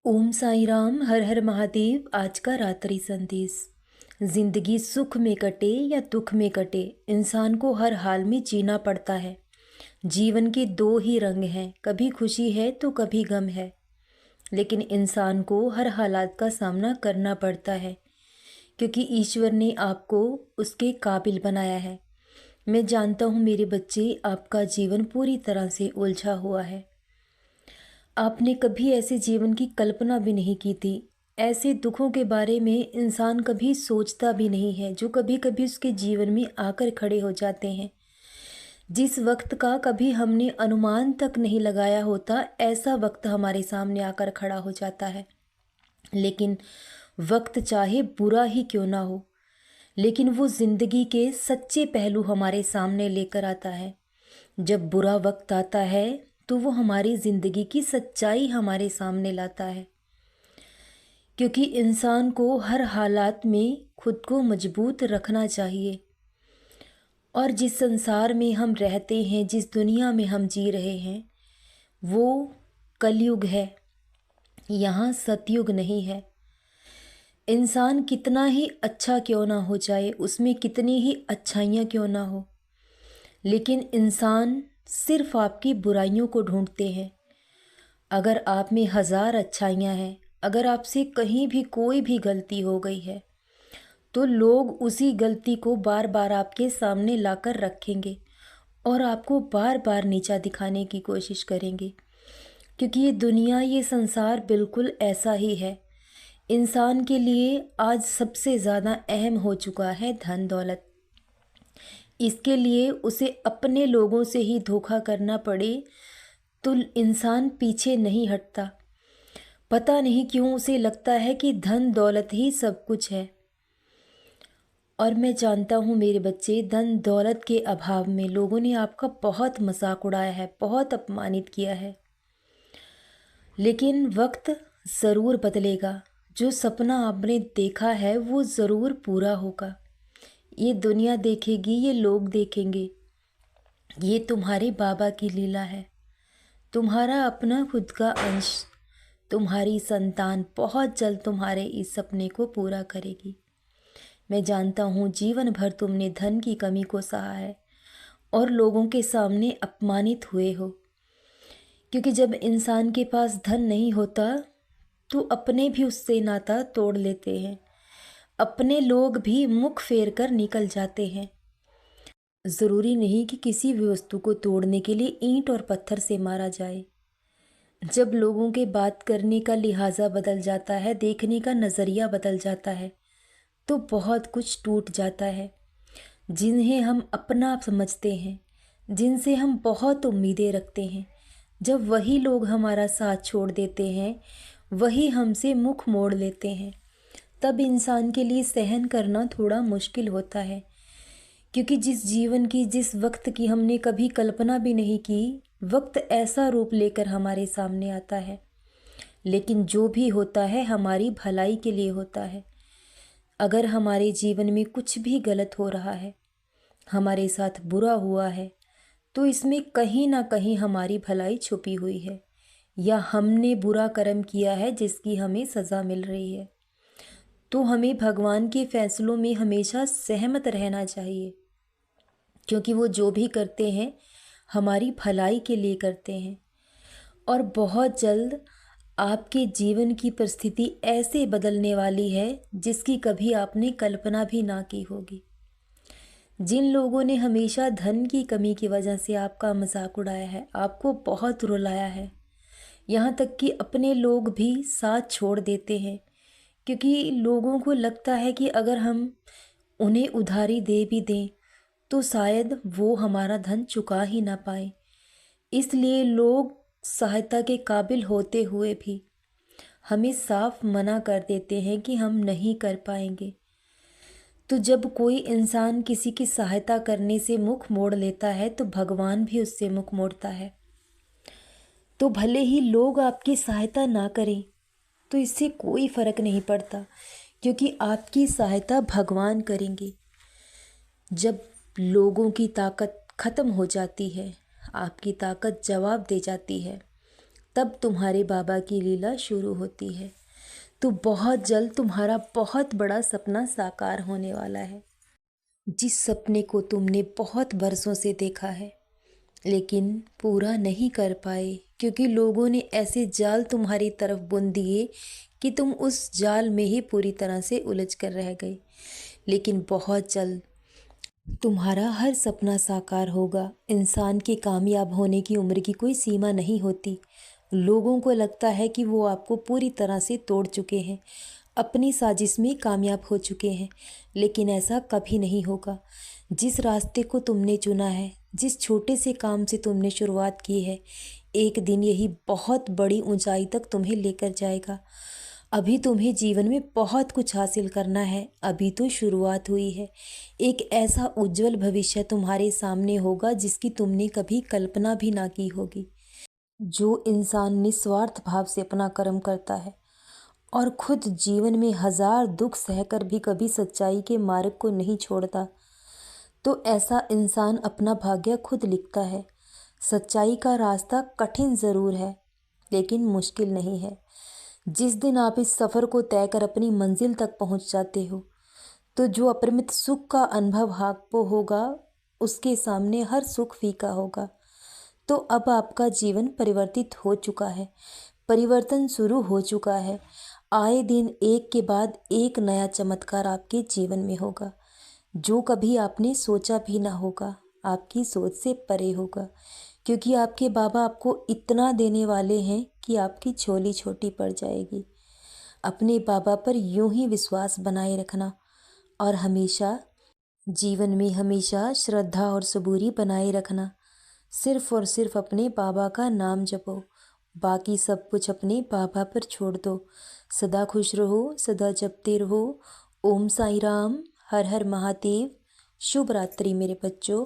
ओम साई राम, हर हर महादेव। आज का रात्रि संदेश। जिंदगी सुख में कटे या दुख में कटे, इंसान को हर हाल में जीना पड़ता है। जीवन के दो ही रंग हैं, कभी खुशी है तो कभी गम है। लेकिन इंसान को हर हालात का सामना करना पड़ता है, क्योंकि ईश्वर ने आपको उसके काबिल बनाया है। मैं जानता हूँ मेरे बच्चे, आपका जीवन पूरी तरह से उलझा हुआ है। आपने कभी ऐसे जीवन की कल्पना भी नहीं की थी। ऐसे दुखों के बारे में इंसान कभी सोचता भी नहीं है, जो कभी कभी उसके जीवन में आकर खड़े हो जाते हैं। जिस वक्त का कभी हमने अनुमान तक नहीं लगाया होता, ऐसा वक्त हमारे सामने आकर खड़ा हो जाता है। लेकिन वक्त चाहे बुरा ही क्यों ना हो, लेकिन वो जिंदगी के सच्चे पहलू हमारे सामने लेकर आता है। जब बुरा वक्त आता है तो वो हमारी ज़िंदगी की सच्चाई हमारे सामने लाता है, क्योंकि इंसान को हर हालात में खुद को मजबूत रखना चाहिए। और जिस संसार में हम रहते हैं, जिस दुनिया में हम जी रहे हैं, वो कलयुग है, यहाँ सतयुग नहीं है। इंसान कितना ही अच्छा क्यों ना हो जाए, उसमें कितनी ही अच्छाइयाँ क्यों ना हो, लेकिन इंसान सिर्फ आपकी बुराइयों को ढूंढते हैं। अगर आप में 1000 अच्छाइयाँ हैं, अगर आपसे कहीं भी कोई भी गलती हो गई है, तो लोग उसी गलती को बार बार आपके सामने लाकर रखेंगे और आपको बार बार नीचा दिखाने की कोशिश करेंगे। क्योंकि ये दुनिया, ये संसार बिल्कुल ऐसा ही है। इंसान के लिए आज सबसे ज़्यादा अहम हो चुका है धन दौलत। इसके लिए उसे अपने लोगों से ही धोखा करना पड़े तो इंसान पीछे नहीं हटता। पता नहीं क्यों उसे लगता है कि धन दौलत ही सब कुछ है। और मैं जानता हूँ मेरे बच्चे, धन दौलत के अभाव में लोगों ने आपका बहुत मजाक उड़ाया है, बहुत अपमानित किया है। लेकिन वक्त ज़रूर बदलेगा। जो सपना आपने देखा है वो ज़रूर पूरा होगा। ये दुनिया देखेगी, ये लोग देखेंगे। ये तुम्हारे बाबा की लीला है। तुम्हारा अपना खुद का अंश, तुम्हारी संतान बहुत जल्द तुम्हारे इस सपने को पूरा करेगी। मैं जानता हूँ जीवन भर तुमने धन की कमी को सहा है और लोगों के सामने अपमानित हुए हो। क्योंकि जब इंसान के पास धन नहीं होता तो अपने भी उससे नाता तोड़ लेते हैं, अपने लोग भी मुख फेर कर निकल जाते हैं। ज़रूरी नहीं कि किसी भी वस्तु को तोड़ने के लिए ईंट और पत्थर से मारा जाए। जब लोगों के बात करने का लिहाजा बदल जाता है, देखने का नज़रिया बदल जाता है, तो बहुत कुछ टूट जाता है। जिन्हें हम अपना समझते हैं, जिनसे हम बहुत उम्मीदें रखते हैं, जब वही लोग हमारा साथ छोड़ देते हैं, वही हमसे मुख मोड़ लेते हैं, तब इंसान के लिए सहन करना थोड़ा मुश्किल होता है। क्योंकि जिस जीवन की, जिस वक्त की हमने कभी कल्पना भी नहीं की, वक्त ऐसा रूप लेकर हमारे सामने आता है। लेकिन जो भी होता है हमारी भलाई के लिए होता है। अगर हमारे जीवन में कुछ भी गलत हो रहा है, हमारे साथ बुरा हुआ है, तो इसमें कहीं ना कहीं हमारी भलाई छुपी हुई है, या हमने बुरा कर्म किया है जिसकी हमें सज़ा मिल रही है। तो हमें भगवान के फैसलों में हमेशा सहमत रहना चाहिए, क्योंकि वो जो भी करते हैं हमारी भलाई के लिए करते हैं। और बहुत जल्द आपके जीवन की परिस्थिति ऐसे बदलने वाली है जिसकी कभी आपने कल्पना भी ना की होगी। जिन लोगों ने हमेशा धन की कमी की वजह से आपका मजाक उड़ाया है, आपको बहुत रुलाया है, यहाँ तक कि अपने लोग भी साथ छोड़ देते हैं, क्योंकि लोगों को लगता है कि अगर हम उन्हें उधारी दे भी दें तो शायद वो हमारा धन चुका ही ना पाए। इसलिए लोग सहायता के काबिल होते हुए भी हमें साफ मना कर देते हैं कि हम नहीं कर पाएंगे। तो जब कोई इंसान किसी की सहायता करने से मुख मोड़ लेता है तो भगवान भी उससे मुख मोड़ता है। तो भले ही लोग आपकी सहायता ना करें तो इससे कोई फ़र्क नहीं पड़ता, क्योंकि आपकी सहायता भगवान करेंगे। जब लोगों की ताकत ख़त्म हो जाती है, आपकी ताकत जवाब दे जाती है, तब तुम्हारे बाबा की लीला शुरू होती है। तो बहुत जल्द तुम्हारा बहुत बड़ा सपना साकार होने वाला है। जिस सपने को तुमने बहुत बरसों से देखा है लेकिन पूरा नहीं कर पाए, क्योंकि लोगों ने ऐसे जाल तुम्हारी तरफ बुन दिए कि तुम उस जाल में ही पूरी तरह से उलझ कर रह गए। लेकिन बहुत जल्द तुम्हारा हर सपना साकार होगा। इंसान के कामयाब होने की उम्र की कोई सीमा नहीं होती। लोगों को लगता है कि वो आपको पूरी तरह से तोड़ चुके हैं, अपनी साजिश में कामयाब हो चुके हैं, लेकिन ऐसा कभी नहीं होगा। जिस रास्ते को तुमने चुना है, जिस छोटे से काम से तुमने शुरुआत की है, एक दिन यही बहुत बड़ी ऊंचाई तक तुम्हें लेकर जाएगा। अभी तुम्हें जीवन में बहुत कुछ हासिल करना है, अभी तो शुरुआत हुई है। एक ऐसा उज्जवल भविष्य तुम्हारे सामने होगा जिसकी तुमने कभी कल्पना भी ना की होगी। जो इंसान निस्वार्थ भाव से अपना कर्म करता है और खुद जीवन में हजार दुख सहकर भी कभी सच्चाई के मार्ग को नहीं छोड़ता, तो ऐसा इंसान अपना भाग्य खुद लिखता है। सच्चाई का रास्ता कठिन ज़रूर है, लेकिन मुश्किल नहीं है। जिस दिन आप इस सफ़र को तय कर अपनी मंजिल तक पहुंच जाते हो, तो जो अपरिमित सुख का अनुभव आपको होगा, उसके सामने हर सुख फीका होगा। तो अब आपका जीवन परिवर्तित हो चुका है, परिवर्तन शुरू हो चुका है। आए दिन एक के बाद एक नया चमत्कार आपके जीवन में होगा, जो कभी आपने सोचा भी ना होगा, आपकी सोच से परे होगा। क्योंकि आपके बाबा आपको इतना देने वाले हैं कि आपकी झोली छोटी पड़ जाएगी। अपने बाबा पर यूं ही विश्वास बनाए रखना और हमेशा जीवन में हमेशा श्रद्धा और सबूरी बनाए रखना। सिर्फ और सिर्फ अपने बाबा का नाम जपो, बाकी सब कुछ अपने बाबा पर छोड़ दो। सदा खुश रहो, सदा जपते रहो। ओम साई राम, हर हर महादेव। शुभ रात्रि मेरे बच्चों।